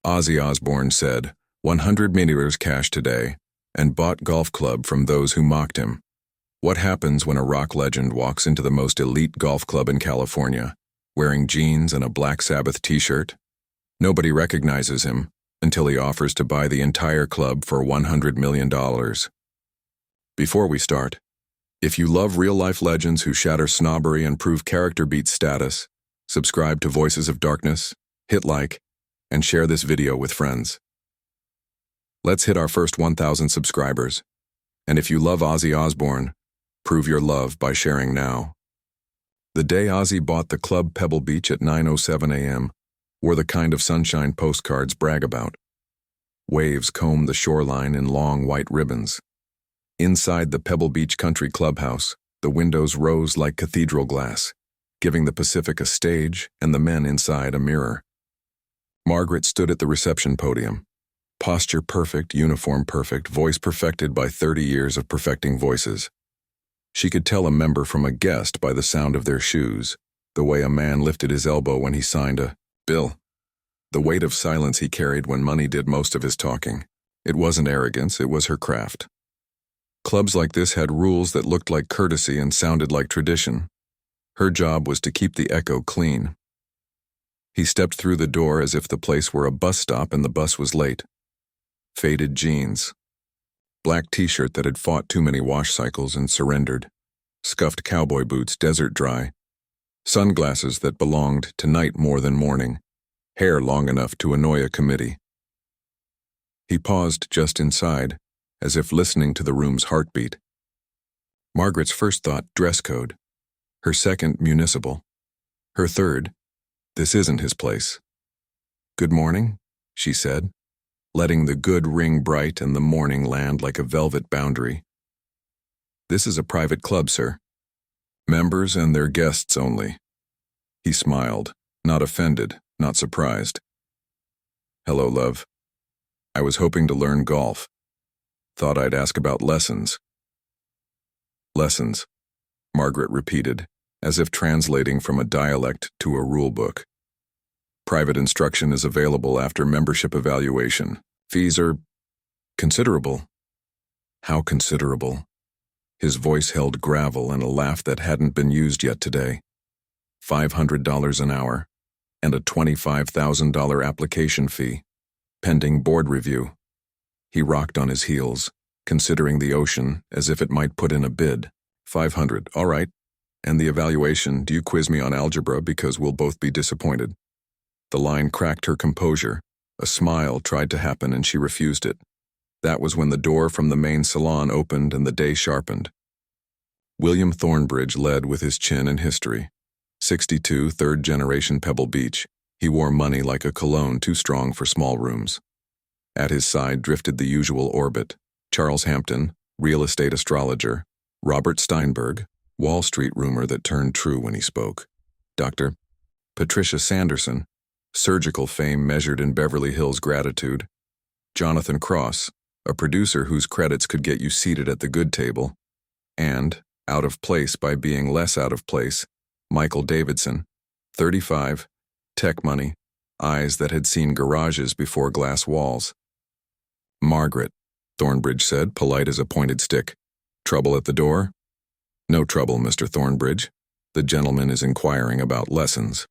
Ozzy Osbourne said, 100 meters cash today, and bought golf club from those who mocked him. What happens when a rock legend walks into the most elite golf club in California, wearing jeans and a Black Sabbath t-shirt? Nobody recognizes him until he offers to buy the entire club for $100 million. Before we start, if you love real-life legends who shatter snobbery and prove character beats status, subscribe to Voices of Darkness, hit like, and share this video with friends. Let's hit our first 1,000 subscribers. And if you love Ozzy Osbourne, prove your love by sharing now. The day Ozzy bought the club Pebble Beach at 9:07 a.m. were the kind of sunshine postcards brag about. Waves combed the shoreline in long white ribbons. Inside the Pebble Beach Country Clubhouse, the windows rose like cathedral glass, giving the Pacific a stage and the men inside a mirror. Margaret stood at the reception podium. Posture perfect, uniform perfect, voice perfected by 30 years of perfecting voices. She could tell a member from a guest by the sound of their shoes, the way a man lifted his elbow when he signed a bill, the weight of silence he carried when money did most of his talking. It wasn't arrogance, it was her craft. Clubs like this had rules that looked like courtesy and sounded like tradition. Her job was to keep the echo clean. He stepped through the door as if the place were a bus stop and the bus was late. Faded jeans. Black t-shirt that had fought too many wash cycles and surrendered. Scuffed cowboy boots, desert dry. Sunglasses that belonged to night more than morning. Hair long enough to annoy a committee. He paused just inside, as if listening to the room's heartbeat. Margaret's first thought, dress code. Her second, municipal. Her third, this isn't his place. Good morning, she said, letting the good ring bright and the morning land like a velvet boundary. This is a private club, sir. Members and their guests only. He smiled, not offended, not surprised. Hello, love. I was hoping to learn golf. Thought I'd ask about lessons. Lessons, Margaret repeated, as if translating from a dialect to a rule book. Private instruction is available after membership evaluation. Fees are considerable. How considerable? His voice held gravel and a laugh that hadn't been used yet today. $500 an hour, and a $25,000 application fee, pending board review. He rocked on his heels, considering the ocean as if it might put in a bid. 500, all right. And the evaluation, do you quiz me on algebra because we'll both be disappointed? The line cracked her composure. A smile tried to happen and she refused it. That was when the door from the main salon opened and the day sharpened. William Thornbridge led with his chin in history. 62, third-generation Pebble Beach. He wore money like a cologne too strong for small rooms. At his side drifted the usual orbit. Charles Hampton, real estate astrologer. Robert Steinberg, Wall Street rumor that turned true when he spoke. Dr. Patricia Sanderson, surgical fame measured in Beverly Hills gratitude. Jonathan Cross, a producer whose credits could get you seated at the good table. And, out of place by being less out of place, Michael Davidson, 35, tech money, eyes that had seen garages before glass walls. Margaret, Thornbridge said, polite as a pointed stick. Trouble at the door? No trouble, Mr. Thornbridge. The gentleman is inquiring about lessons.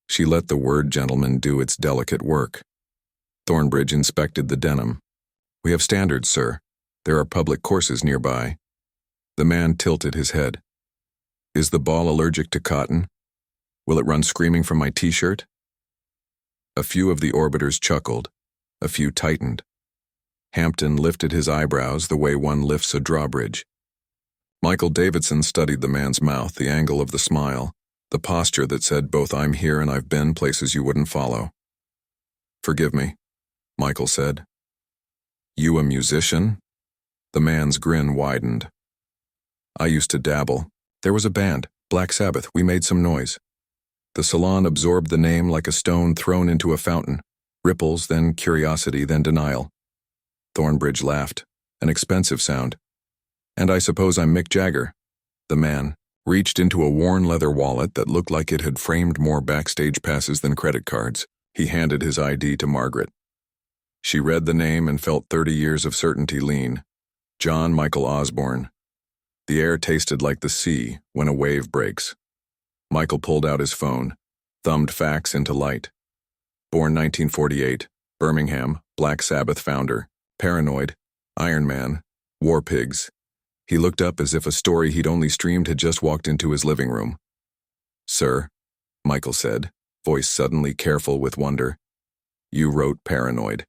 She let the word gentleman do its delicate work. Thornbridge inspected the denim. We have standards, sir. There are public courses nearby. The man tilted his head. Is the ball allergic to cotton? Will it run screaming from my t-shirt? A few of the orbiters chuckled. A few tightened. Hampton lifted his eyebrows the way one lifts a drawbridge. Michael Davidson studied the man's mouth, the angle of the smile, the posture that said both I'm here and I've been places you wouldn't follow. Forgive me, Michael said. You a musician? The man's grin widened. I used to dabble. There was a band, Black Sabbath. We made some noise. The salon absorbed the name like a stone thrown into a fountain. Ripples, then curiosity, then denial. Thornbridge laughed, an expensive sound. And I suppose I'm Mick Jagger. The man reached into a worn leather wallet that looked like it had framed more backstage passes than credit cards. He handed his ID to Margaret. She read the name and felt 30 years of certainty lean. John Michael Osbourne. The air tasted like the sea when a wave breaks. Michael pulled out his phone, thumbed facts into light. Born 1948, Birmingham, Black Sabbath founder, Paranoid, Iron Man, War Pigs. He looked up as if a story he'd only streamed had just walked into his living room. "Sir," Michael said, voice suddenly careful with wonder. "You wrote Paranoid."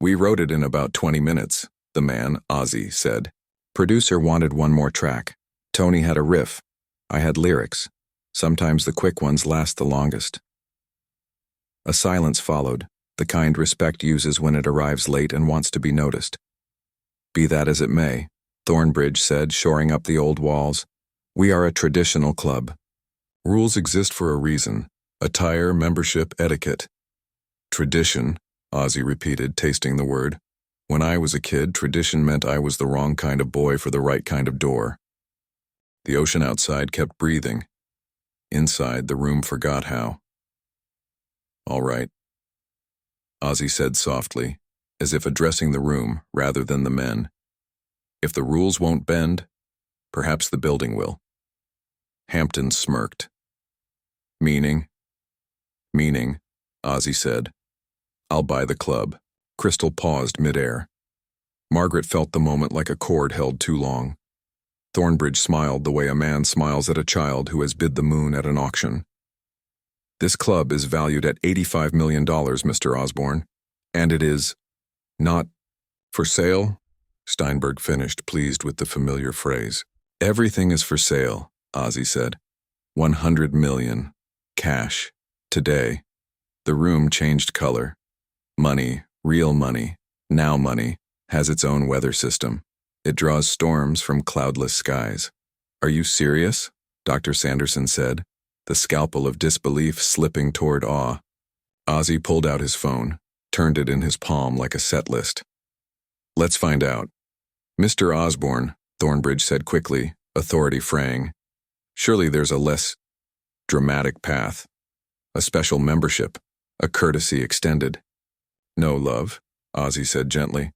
"We wrote it in about 20 minutes, the man, Ozzy, said. Producer wanted one more track. Tony had a riff. I had lyrics. Sometimes the quick ones last the longest." A silence followed, the kind respect uses when it arrives late and wants to be noticed. "Be that as it may," Thornbridge said, shoring up the old walls. "We are a traditional club. Rules exist for a reason. Attire, membership, etiquette." "Tradition," Ozzy repeated, tasting the word. "When I was a kid, tradition meant I was the wrong kind of boy for the right kind of door." The ocean outside kept breathing. Inside, the room forgot how. "All right," Ozzy said softly, as if addressing the room rather than the men. "If the rules won't bend, perhaps the building will." Hampton smirked. "Meaning?" "Meaning," Ozzy said. "I'll buy the club." Crystal paused midair. Margaret felt the moment like a cord held too long. Thornbridge smiled the way a man smiles at a child who has bid the moon at an auction. "This club is valued at $85 million, Mr. Osbourne, and it is not for sale?" Steinberg finished, pleased with the familiar phrase. "Everything is for sale," Ozzy said. 100 million. Cash. Today. The room changed color. Money, real money, now money, has its own weather system. It draws storms from cloudless skies. "Are you serious?" Dr. Sanderson said, the scalpel of disbelief slipping toward awe. Ozzy pulled out his phone, turned it in his palm like a set list. "Let's find out." "Mr. Osbourne," Thornbridge said quickly, authority fraying. "Surely there's a less dramatic path. A special membership, a courtesy extended." "No, love," Ozzy said gently.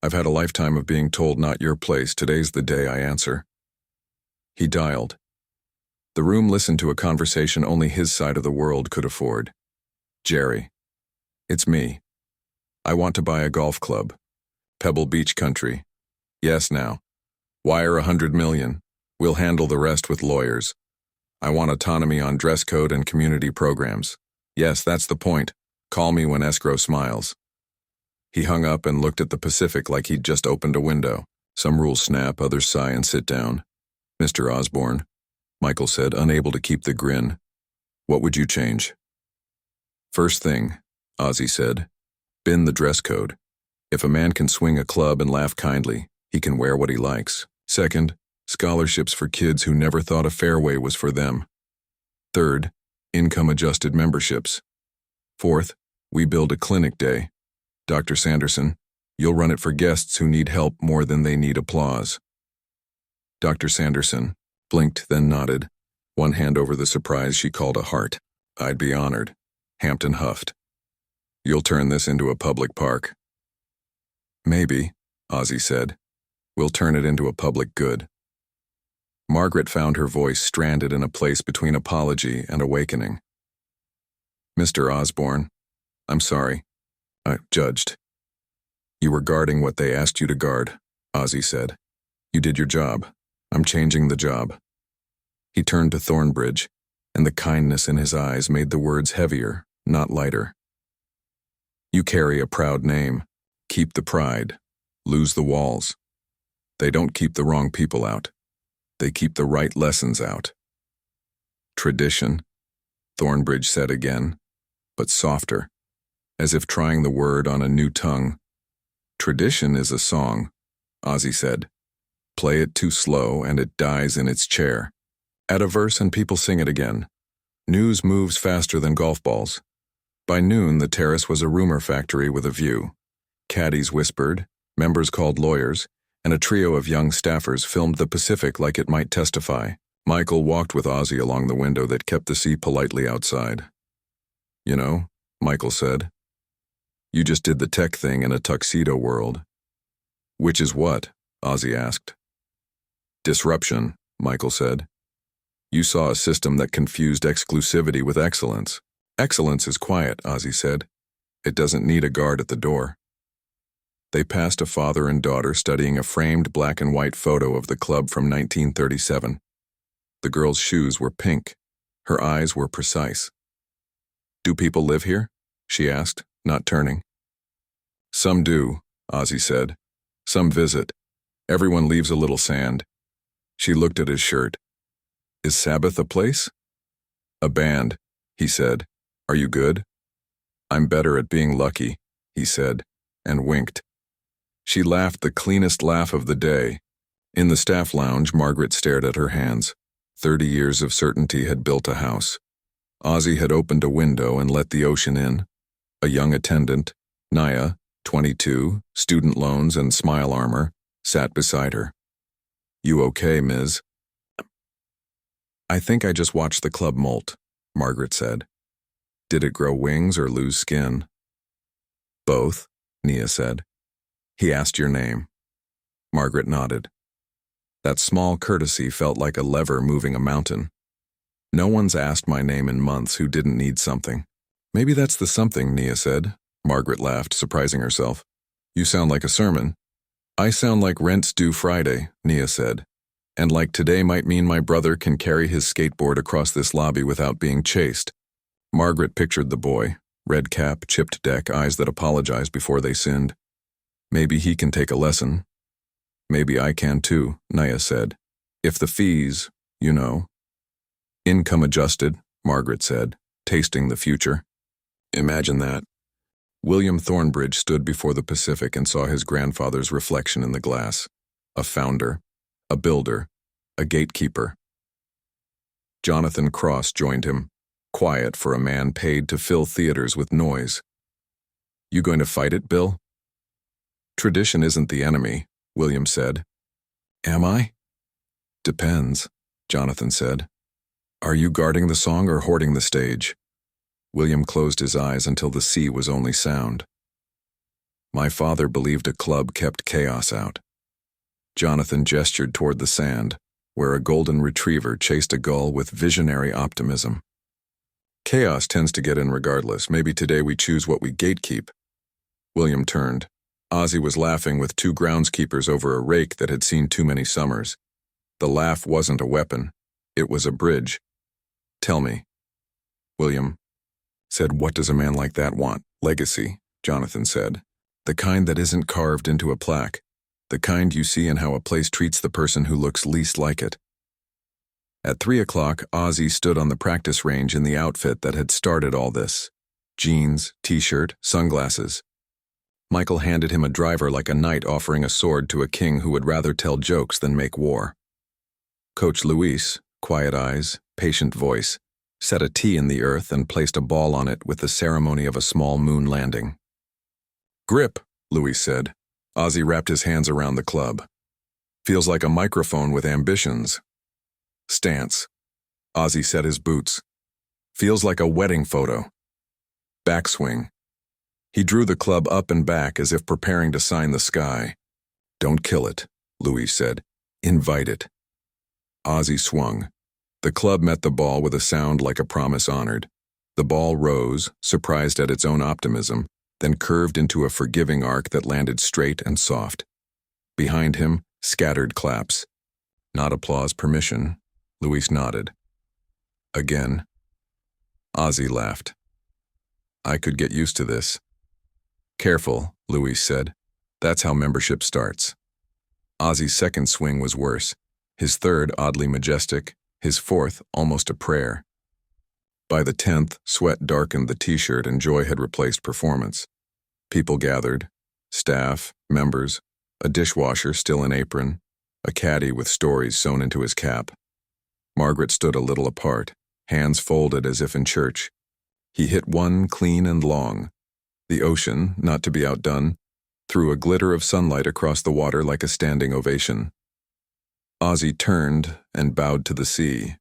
"I've had a lifetime of being told not your place. Today's the day I answer." He dialed. The room listened to a conversation only his side of the world could afford. "Jerry. It's me. I want to buy a golf club. Pebble Beach country. Yes, now. Wire 100 million. We'll handle the rest with lawyers. I want autonomy on dress code and community programs. Yes, that's the point. Call me when escrow smiles." He hung up and looked at the Pacific like he'd just opened a window. Some rules snap, others sigh and sit down. "Mr. Osbourne," Michael said, unable to keep the grin. "What would you change?" "First thing," Ozzy said, "bend the dress code. If a man can swing a club and laugh kindly, he can wear what he likes. Second, scholarships for kids who never thought a fairway was for them. Third, income-adjusted memberships. Fourth, we build a clinic day. Dr. Sanderson, you'll run it for guests who need help more than they need applause." Dr. Sanderson blinked, then nodded, one hand over the surprise she called a heart. "I'd be honored." Hampton huffed. "You'll turn this into a public park." "Maybe," Ozzy said. "We'll turn it into a public good." Margaret found her voice stranded in a place between apology and awakening. "Mr. Osbourne, I'm sorry. I judged." "You were guarding what they asked you to guard," Ozzy said. "You did your job. I'm changing the job." He turned to Thornbridge, and the kindness in his eyes made the words heavier, not lighter. "You carry a proud name. Keep the pride. Lose the walls. They don't keep the wrong people out. They keep the right lessons out." "Tradition," Thornbridge said again, but softer, as if trying the word on a new tongue. "Tradition is a song," Ozzy said. "Play it too slow and it dies in its chair. Add a verse and people sing it again. News moves faster than golf balls." By noon, the terrace was a rumor factory with a view. Caddies whispered, members called lawyers, and a trio of young staffers filmed the Pacific like it might testify. Michael walked with Ozzy along the window that kept the sea politely outside. "You know," Michael said, You just did the tech thing in a tuxedo world. Which is what? Ozzy asked. Disruption, Michael said. You saw a system that confused exclusivity with excellence. Excellence is quiet, Ozzy said. It doesn't need a guard at the door. They passed a father and daughter studying a framed black and white photo of the club from 1937. The girl's shoes were pink. Her eyes were precise. Do people live here? She asked, not turning. Some do, Ozzy said. Some visit. Everyone leaves a little sand. She looked at his shirt. Is Sabbath a place? A band, he said. Are you good? I'm better at being lucky, he said, and winked. She laughed the cleanest laugh of the day. In the staff lounge, Margaret stared at her hands. 30 years of certainty had built a house. Ozzy had opened a window and let the ocean in. A young attendant, Naya, 22, student loans and smile armor, sat beside her. You okay, Ms.? I think I just watched the club molt, Margaret said. Did it grow wings or lose skin? Both, Nia said. He asked your name. Margaret nodded. That small courtesy felt like a lever moving a mountain. No one's asked my name in months who didn't need something. Maybe that's the something, Nia said. Margaret laughed, surprising herself. You sound like a sermon. I sound like rent's due Friday, Nia said. And like today might mean my brother can carry his skateboard across this lobby without being chased. Margaret pictured the boy, red cap, chipped deck, eyes that apologized before they sinned. Maybe he can take a lesson. Maybe I can too, Naya said. If the fees, you know. Income adjusted, Margaret said, tasting the future. Imagine that. William Thornbridge stood before the Pacific and saw his grandfather's reflection in the glass. A founder, a builder, a gatekeeper. Jonathan Cross joined him, quiet for a man paid to fill theaters with noise. You going to fight it, Bill? Tradition isn't the enemy, William said. Am I? Depends, Jonathan said. Are you guarding the song or hoarding the stage? William closed his eyes until the sea was only sound. My father believed a club kept chaos out. Jonathan gestured toward the sand, where a golden retriever chased a gull with visionary optimism. Chaos tends to get in regardless. Maybe today we choose what we gatekeep. William turned. Ozzy was laughing with two groundskeepers over a rake that had seen too many summers. The laugh wasn't a weapon. It was a bridge. Tell me. William said, what does a man like that want? Legacy, Jonathan said. The kind that isn't carved into a plaque. The kind you see in how a place treats the person who looks least like it. At 3 o'clock, Ozzy stood on the practice range in the outfit that had started all this. Jeans, t-shirt, sunglasses. Michael handed him a driver like a knight offering a sword to a king who would rather tell jokes than make war. Coach Luis, quiet eyes, patient voice, set a tee in the earth and placed a ball on it with the ceremony of a small moon landing. Grip, Luis said. Ozzy wrapped his hands around the club. Feels like a microphone with ambitions. Stance. Ozzy set his boots. Feels like a wedding photo. Backswing. He drew the club up and back as if preparing to sign the sky. Don't kill it, Luis said. Invite it. Ozzy swung. The club met the ball with a sound like a promise honored. The ball rose, surprised at its own optimism, then curved into a forgiving arc that landed straight and soft. Behind him, scattered claps. Not applause, permission. Luis nodded. Again. Ozzy laughed. I could get used to this. Careful, Luis said. That's how membership starts. Ozzy's second swing was worse. His third, oddly majestic. His fourth, almost a prayer. By the 10th, sweat darkened the t-shirt and joy had replaced performance. People gathered. Staff, members, a dishwasher still in apron, a caddy with stories sewn into his cap. Margaret stood a little apart, hands folded as if in church. He hit one clean and long. The ocean, not to be outdone, threw a glitter of sunlight across the water like a standing ovation. Ozzy turned and bowed to the sea.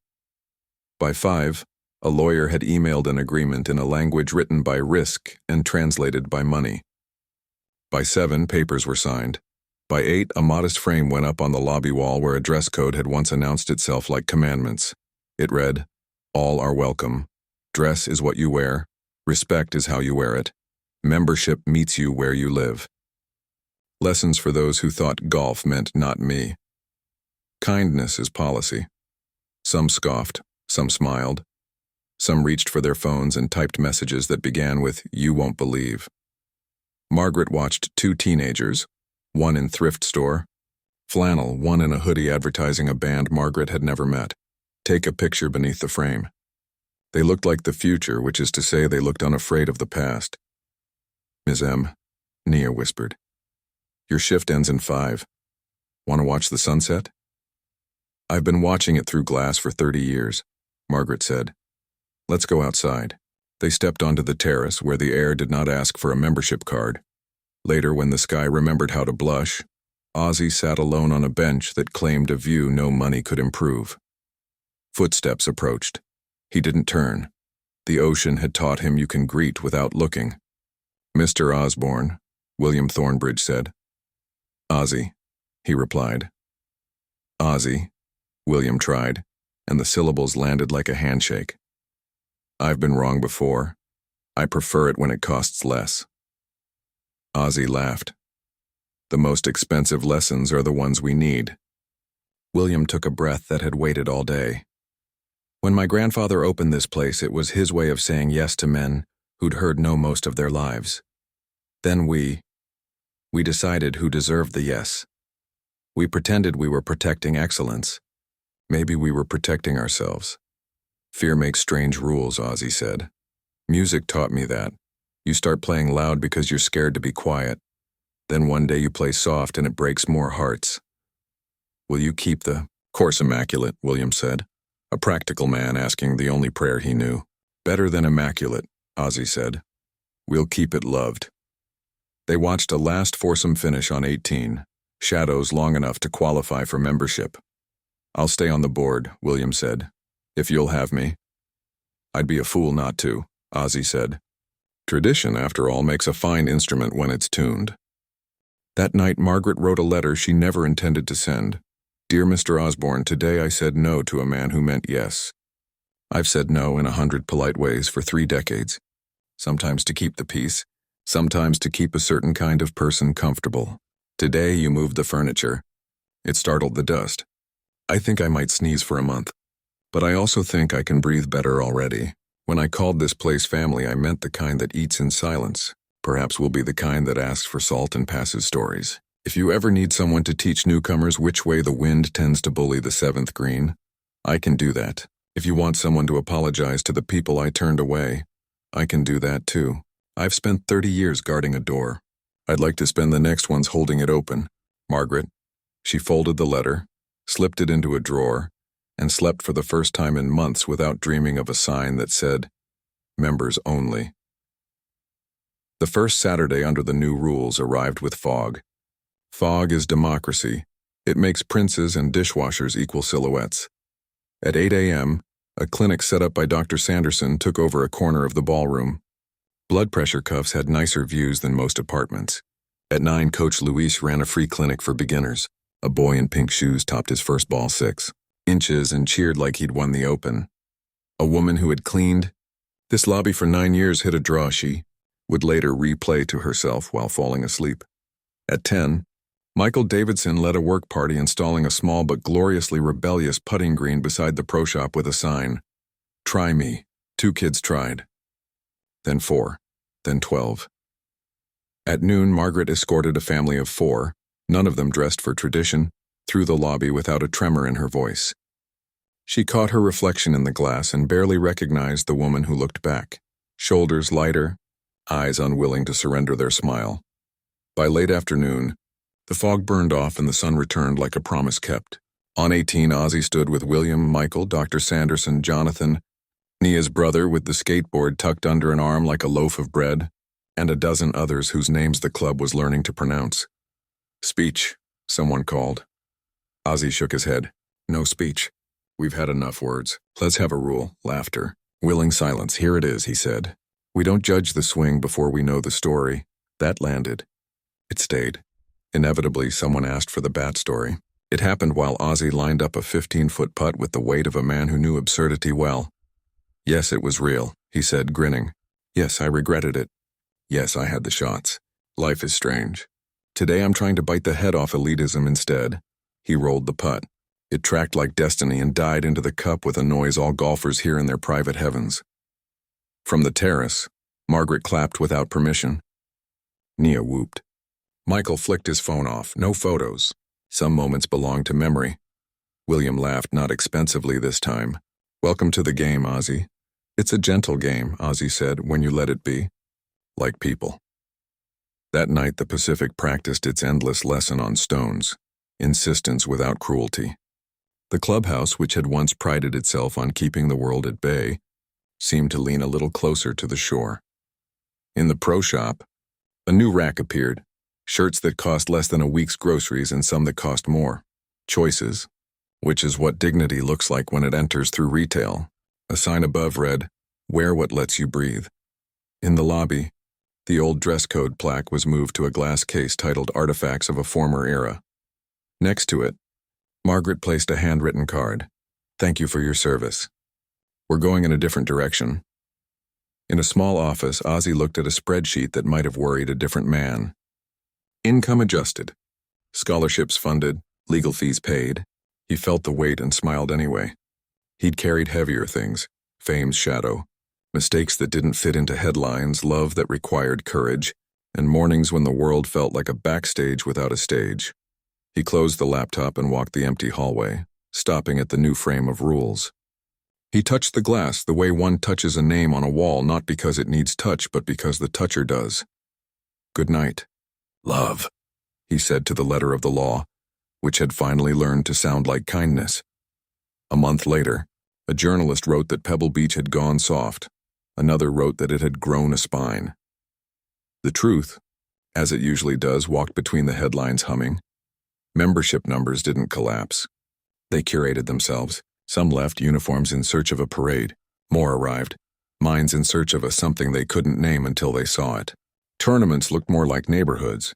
By 5, A lawyer had emailed an agreement in a language written by Risk and translated by Money. By 7, papers were signed. By 8, a modest frame went up on the lobby wall where a dress code had once announced itself like commandments. It read, "All are welcome. Dress is what you wear. Respect is how you wear it. Membership meets you where you live." Lessons for those who thought golf meant not me. Kindness is policy. Some scoffed, some smiled. Some reached for their phones and typed messages that began with, "You won't believe." Margaret watched 2 teenagers, one in thrift store, flannel, one in a hoodie advertising a band Margaret had never met, take a picture beneath the frame. They looked like the future, which is to say they looked unafraid of the past. "Ms. M," Nia whispered. "Your shift ends in 5. Want to watch the sunset?" "I've been watching it through glass for 30 years, Margaret said. "Let's go outside." They stepped onto the terrace where the air did not ask for a membership card. Later, when the sky remembered how to blush, Ozzy sat alone on a bench that claimed a view no money could improve. Footsteps approached. He didn't turn. The ocean had taught him you can greet without looking. "Mr. Osbourne," William Thornbridge said. "Ozzy," he replied. "Ozzy," William tried, and the syllables landed like a handshake. "I've been wrong before. I prefer it when it costs less." Ozzy laughed. "The most expensive lessons are the ones we need." William took a breath that had waited all day. "When my grandfather opened this place, it was his way of saying yes to men who'd heard no most of their lives. Then we decided who deserved the yes. We pretended we were protecting excellence. Maybe we were protecting ourselves. Fear makes strange rules," Ozzy said. "Music taught me that. You start playing loud because you're scared to be quiet. Then one day you play soft and it breaks more hearts. Will you keep the course immaculate?" William said, a practical man asking the only prayer he knew. "Better than immaculate," Ozzy said. "We'll keep it loved." They watched a last foursome finish on 18, shadows long enough to qualify for membership. "I'll stay on the board," William said, "if you'll have me." "I'd be a fool not to," Ozzy said. "Tradition, after all, makes a fine instrument when it's tuned." That night, Margaret wrote a letter she never intended to send. "Dear Mr. Osbourne, today I said no to a man who meant yes. I've said no in 100 polite ways for 3 decades, sometimes to keep the peace, sometimes to keep a certain kind of person comfortable. Today you moved the furniture. It startled the dust. I think I might sneeze for a month. But I also think I can breathe better already. When I called this place family, I meant the kind that eats in silence. Perhaps we'll be the kind that asks for salt and passes stories. If you ever need someone to teach newcomers which way the wind tends to bully the 7th green, I can do that. If you want someone to apologize to the people I turned away, I can do that too. I've spent 30 years guarding a door. I'd like to spend the next ones holding it open. Margaret." She folded the letter, slipped it into a drawer, and slept for the first time in months without dreaming of a sign that said, "Members only." The first Saturday under the new rules arrived with fog. Fog is democracy. It makes princes and dishwashers equal silhouettes. At 8 a.m., a clinic set up by Dr. Sanderson took over a corner of the ballroom. Blood pressure cuffs had nicer views than most apartments. At 9, Coach Luis ran a free clinic for beginners. A boy in pink shoes topped his first ball 6 inches and cheered like he'd won the Open. A woman who had cleaned this lobby for 9 years hit a draw she would later replay to herself while falling asleep. At 10, Michael Davidson led a work party installing a small but gloriously rebellious putting green beside the pro shop with a sign, "Try me." 2 kids tried. Then 4. Then 12. At noon, Margaret escorted a family of 4, none of them dressed for tradition, through the lobby without a tremor in her voice. She caught her reflection in the glass and barely recognized the woman who looked back, shoulders lighter, eyes unwilling to surrender their smile. By late afternoon, the fog burned off and the sun returned like a promise kept. On 18, Ozzy stood with William, Michael, Dr. Sanderson, Jonathan, Nia's brother with the skateboard tucked under an arm like a loaf of bread, and a dozen others whose names the club was learning to pronounce. "Speech," someone called. Ozzy shook his head. "No speech. We've had enough words. Let's have a rule. Laughter." Willing silence. Here it is, he said. We don't judge the swing before we know the story. That landed. It stayed. Inevitably, someone asked for the bat story. It happened while Ozzy lined up a 15-foot putt with the weight of a man who knew absurdity well. Yes, it was real, he said, grinning. Yes, I regretted it. Yes, I had the shots. Life is strange. Today I'm trying to bite the head off elitism instead. He rolled the putt. It tracked like destiny and died into the cup with a noise all golfers hear in their private heavens. From the terrace, Margaret clapped without permission. Nia whooped. Michael flicked his phone off. No photos. Some moments belonged to memory. William laughed, not expensively this time. Welcome to the game, Ozzy. It's a gentle game, Ozzy said, when you let it be. Like people. That night the Pacific practiced its endless lesson on stones. Insistence without cruelty. The clubhouse, which had once prided itself on keeping the world at bay, seemed to lean a little closer to the shore. In the pro shop, a new rack appeared. Shirts that cost less than a week's groceries and some that cost more. Choices, which is what dignity looks like when it enters through retail. A sign above read, "Wear what lets you breathe." In the lobby, the old dress code plaque was moved to a glass case titled Artifacts of a Former Era. Next to it, Margaret placed a handwritten card. Thank you for your service. We're going in a different direction. In a small office, Ozzy looked at a spreadsheet that might have worried a different man. Income adjusted. Scholarships funded, legal fees paid. He felt the weight and smiled anyway. He'd carried heavier things, fame's shadow, mistakes that didn't fit into headlines, love that required courage, and mornings when the world felt like a backstage without a stage. He closed the laptop and walked the empty hallway, stopping at the new frame of rules. He touched the glass the way one touches a name on a wall, not because it needs touch, but because the toucher does. Good night. Love, he said to the letter of the law, which had finally learned to sound like kindness. A month later, a journalist wrote that Pebble Beach had gone soft. Another wrote that it had grown a spine. The truth, as it usually does, walked between the headlines humming. Membership numbers didn't collapse. They curated themselves. Some left uniforms in search of a parade. More arrived, minds in search of a something they couldn't name until they saw it. Tournaments looked more like neighborhoods.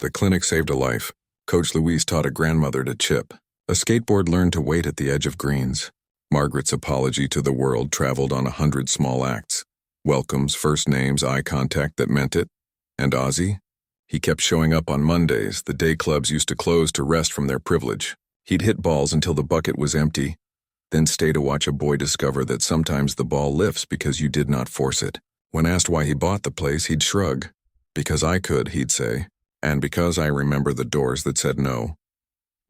The clinic saved a life. Coach Louise taught a grandmother to chip. A skateboard learned to wait at the edge of greens. Margaret's apology to the world traveled on 100 small acts. Welcomes, first names, eye contact that meant it. And Ozzy? He kept showing up on Mondays, the day clubs used to close to rest from their privilege. He'd hit balls until the bucket was empty, then stay to watch a boy discover that sometimes the ball lifts because you did not force it. When asked why he bought the place, he'd shrug. Because I could, he'd say, and because I remember the doors that said no.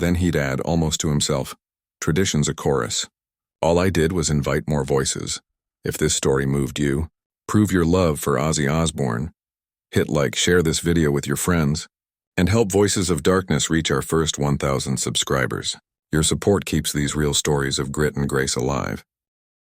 Then he'd add, almost to himself, tradition's a chorus. All I did was invite more voices. If this story moved you, prove your love for Ozzy Osbourne. Hit like, share this video with your friends, and help Voices of Darkness reach our first 1,000 subscribers. Your support keeps these real stories of grit and grace alive.